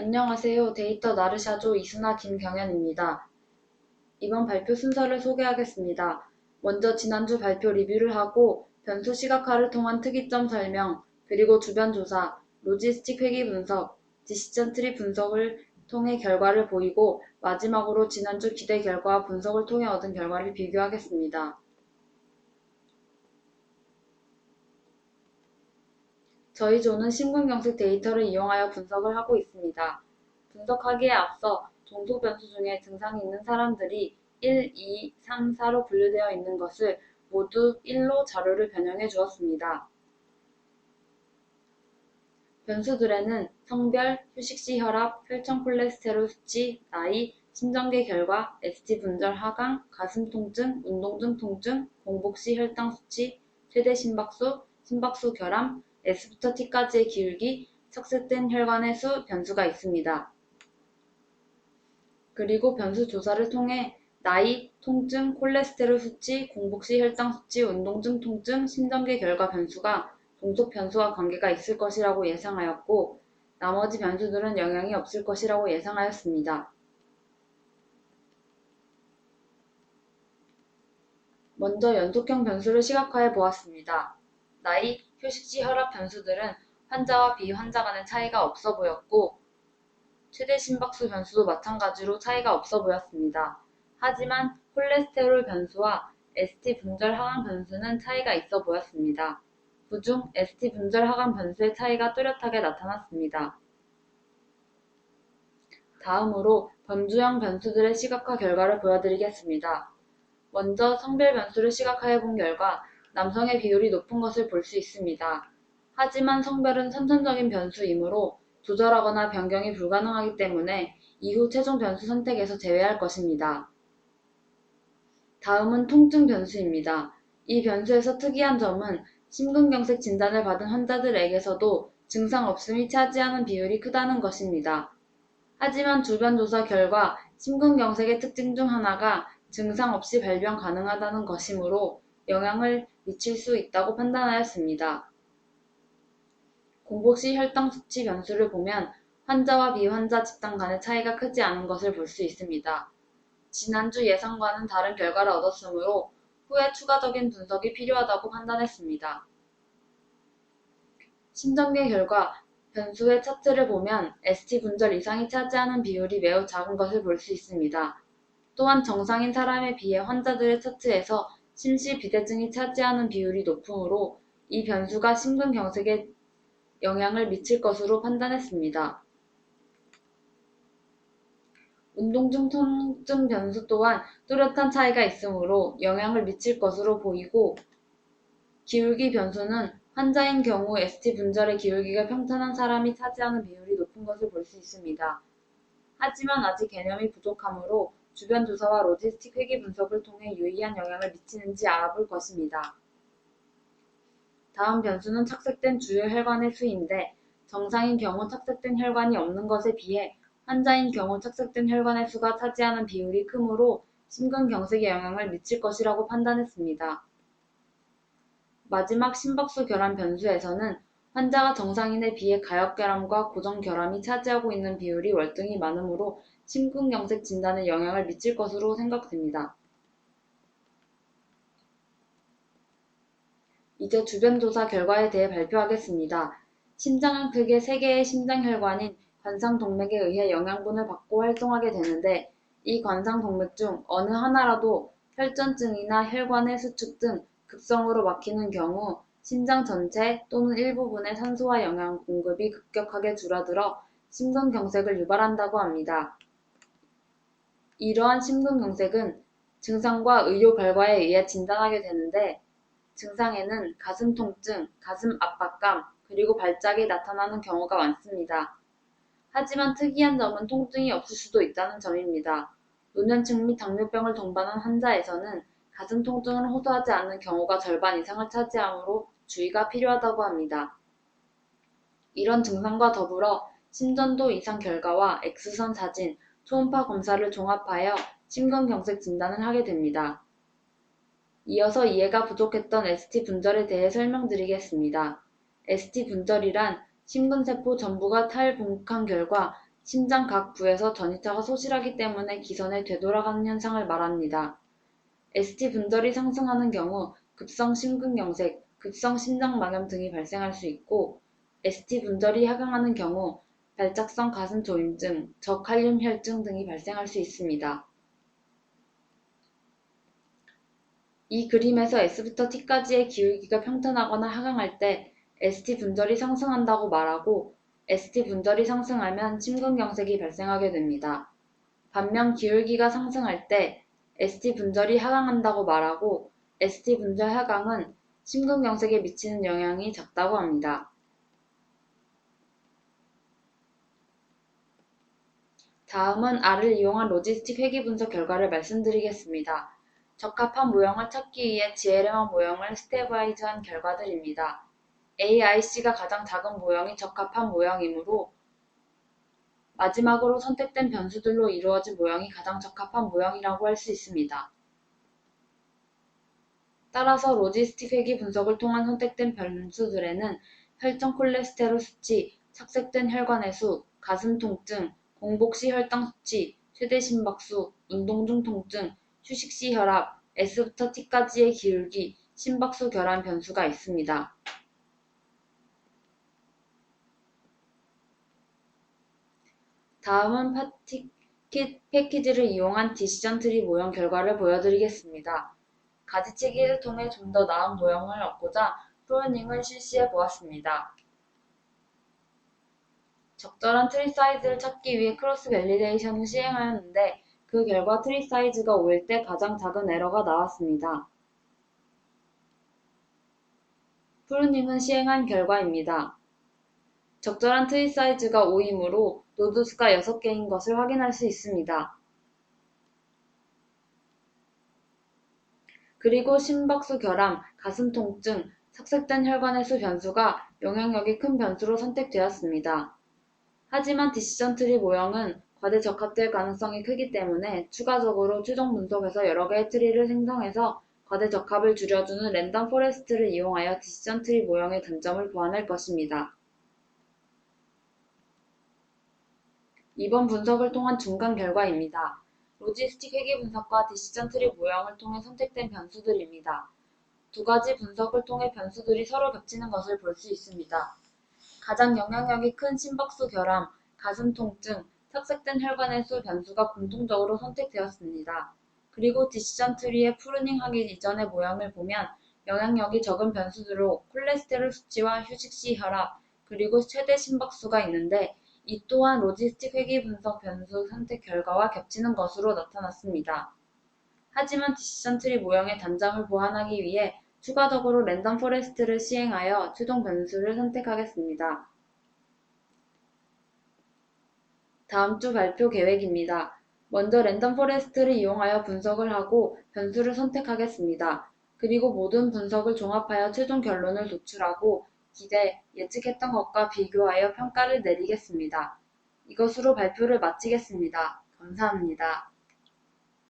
안녕하세요. 데이터 나르샤조 이수나 김경현입니다. 이번 발표 순서를 소개하겠습니다. 먼저 지난주 발표 리뷰를 하고 변수 시각화를 통한 특이점 설명, 그리고 주변 조사, 로지스틱 회귀 분석, 디시전 트리 분석을 통해 결과를 보이고 마지막으로 지난주 기대 결과와 분석을 통해 얻은 결과를 비교하겠습니다. 저희 조는 심근경색 데이터를 이용하여 분석을 하고 있습니다. 분석하기에 앞서 종속 변수 중에 증상이 있는 사람들이 1, 2, 3, 4로 분류되어 있는 것을 모두 1로 자료를 변형해 주었습니다. 변수들에는 성별, 휴식시 혈압, 혈청 콜레스테롤 수치, 나이, 심전계 결과, ST 분절 하강, 가슴 통증, 운동 중 통증, 공복 시 혈당 수치, 최대 심박수, 심박수 결함, S부터 T까지의 기울기, 척색된 혈관의 수 변수가 있습니다. 그리고 변수 조사를 통해 나이, 통증, 콜레스테롤 수치, 공복 시 혈당 수치, 운동 중 통증, 심전계 결과 변수가 종속 변수와 관계가 있을 것이라고 예상하였고 나머지 변수들은 영향이 없을 것이라고 예상하였습니다. 먼저 연속형 변수를 시각화해 보았습니다. 나이, 휴식시 혈압 변수들은 환자와 비환자 간의 차이가 없어 보였고 최대 심박수 변수도 마찬가지로 차이가 없어 보였습니다. 하지만 콜레스테롤 변수와 ST 분절 하강 변수는 차이가 있어 보였습니다. 그중 ST 분절 하강 변수의 차이가 뚜렷하게 나타났습니다. 다음으로 범주형 변수들의 시각화 결과를 보여드리겠습니다. 먼저 성별 변수를 시각화해 본 결과 남성의 비율이 높은 것을 볼 수 있습니다. 하지만 성별은 선천적인 변수이므로 조절하거나 변경이 불가능하기 때문에 이후 최종 변수 선택에서 제외할 것입니다. 다음은 통증 변수입니다. 이 변수에서 특이한 점은 심근경색 진단을 받은 환자들에게서도 증상 없음이 차지하는 비율이 크다는 것입니다. 하지만 주변 조사 결과 심근경색의 특징 중 하나가 증상 없이 발병 가능하다는 것이므로 영향을 미칠 수 있다고 판단하였습니다. 공복 시 혈당 수치 변수를 보면 환자와 비환자 집단 간의 차이가 크지 않은 것을 볼 수 있습니다. 지난주 예상과는 다른 결과를 얻었으므로 후에 추가적인 분석이 필요하다고 판단했습니다. 심전계 결과 변수의 차트를 보면 ST 분절 이상이 차지하는 비율이 매우 작은 것을 볼 수 있습니다. 또한 정상인 사람에 비해 환자들의 차트에서 심시 비대증이 차지하는 비율이 높으므로 이 변수가 심근경색에 영향을 미칠 것으로 판단했습니다. 운동 중 통증 변수 또한 뚜렷한 차이가 있으므로 영향을 미칠 것으로 보이고 기울기 변수는 환자인 경우 ST 분절의 기울기가 평탄한 사람이 차지하는 비율이 높은 것을 볼 수 있습니다. 하지만 아직 개념이 부족하므로 주변 조사와 로지스틱 회귀 분석을 통해 유의한 영향을 미치는지 알아볼 것입니다. 다음 변수는 착색된 주요 혈관의 수인데 정상인 경우 착색된 혈관이 없는 것에 비해 환자인 경우 착색된 혈관의 수가 차지하는 비율이 크므로 심근경색에 영향을 미칠 것이라고 판단했습니다. 마지막 심박수 결함 변수에서는 환자가 정상인에 비해 가역결함과 고정결함이 차지하고 있는 비율이 월등히 많으므로 심근경색 진단에 영향을 미칠 것으로 생각됩니다. 이제 주변 조사 결과에 대해 발표하겠습니다. 심장은 크게 세 개의 심장혈관인 관상동맥에 의해 영양분을 받고 활동하게 되는데 이 관상동맥 중 어느 하나라도 혈전증이나 혈관의 수축 등 급성으로 막히는 경우 심장 전체 또는 일부분의 산소와 영양 공급이 급격하게 줄어들어 심근경색을 유발한다고 합니다. 이러한 심근경색은 증상과 의료 결과에 의해 진단하게 되는데 증상에는 가슴 통증, 가슴 압박감, 그리고 발작이 나타나는 경우가 많습니다. 하지만 특이한 점은 통증이 없을 수도 있다는 점입니다. 노년층 및 당뇨병을 동반한 환자에서는 가슴 통증을 호소하지 않는 경우가 절반 이상을 차지하므로 주의가 필요하다고 합니다. 이런 증상과 더불어 심전도 이상 결과와 X선 사진, 초음파 검사를 종합하여 심근경색 진단을 하게 됩니다. 이어서 이해가 부족했던 ST 분절에 대해 설명드리겠습니다. ST 분절이란 심근세포 전부가 탈분국한 결과 심장 각 부에서 전이차가 소실하기 때문에 기선에 되돌아가는 현상을 말합니다. ST 분절이 상승하는 경우 급성 심근경색, 급성 심장막염 등이 발생할 수 있고 ST 분절이 하강하는 경우 발작성 가슴 조임증, 저칼륨 혈증 등이 발생할 수 있습니다. 이 그림에서 S부터 T까지의 기울기가 평탄하거나 하강할 때 ST 분절이 상승한다고 말하고 ST 분절이 상승하면 심근경색이 발생하게 됩니다. 반면 기울기가 상승할 때 ST 분절이 하강한다고 말하고 ST 분절 하강은 심근경색에 미치는 영향이 작다고 합니다. 다음은 R을 이용한 로지스틱 회귀 분석 결과를 말씀드리겠습니다. 적합한 모형을 찾기 위해 GLM한 모형을 스테이블라이즈한 결과들입니다. AIC가 가장 작은 모형이 적합한 모형이므로 마지막으로 선택된 변수들로 이루어진 모형이 가장 적합한 모형이라고 할 수 있습니다. 따라서 로지스틱 회귀 분석을 통한 선택된 변수들에는 혈전 콜레스테롤 수치, 착색된 혈관의 수, 가슴 통증, 공복 시 혈당 수치, 최대 심박수, 운동 중 통증, 휴식 시 혈압, S부터 T까지의 기울기, 심박수 결함 변수가 있습니다. 다음은 파티킷 패키지를 이용한 디시전 트리 모형 결과를 보여드리겠습니다. 가지치기를 통해 좀 더 나은 모형을 얻고자 프로닝을 실시해 보았습니다. 적절한 트리 사이즈를 찾기 위해 크로스 밸리데이션을 시행하였는데 그 결과 트리 사이즈가 5일 때 가장 작은 에러가 나왔습니다. 프루닝은 시행한 결과입니다. 적절한 트리 사이즈가 5이므로 노드 수가 6개인 것을 확인할 수 있습니다. 그리고 심박수 결함, 가슴 통증, 착색된 혈관의 수 변수가 영향력이 큰 변수로 선택되었습니다. 하지만 디시전 트리 모형은 과대적합될 가능성이 크기 때문에 추가적으로 최종 분석에서 여러 개의 트리를 생성해서 과대적합을 줄여주는 랜덤 포레스트를 이용하여 디시전 트리 모형의 단점을 보완할 것입니다. 이번 분석을 통한 중간 결과입니다. 로지스틱 회귀 분석과 디시전 트리 모형을 통해 선택된 변수들입니다. 두 가지 분석을 통해 변수들이 서로 겹치는 것을 볼 수 있습니다. 가장 영향력이 큰 심박수 결함, 가슴 통증, 착색된 혈관의 수 변수가 공통적으로 선택되었습니다. 그리고 디시전 트리에 프루닝하기 이전의 모형을 보면 영향력이 적은 변수들로 콜레스테롤 수치와 휴식 시 혈압, 그리고 최대 심박수가 있는데 이 또한 로지스틱 회귀 분석 변수 선택 결과와 겹치는 것으로 나타났습니다. 하지만 디시전 트리 모형의 단점을 보완하기 위해 추가적으로 랜덤 포레스트를 시행하여 최종 변수를 선택하겠습니다. 다음 주 발표 계획입니다. 먼저 랜덤 포레스트를 이용하여 분석을 하고 변수를 선택하겠습니다. 그리고 모든 분석을 종합하여 최종 결론을 도출하고 기대, 예측했던 것과 비교하여 평가를 내리겠습니다. 이것으로 발표를 마치겠습니다. 감사합니다.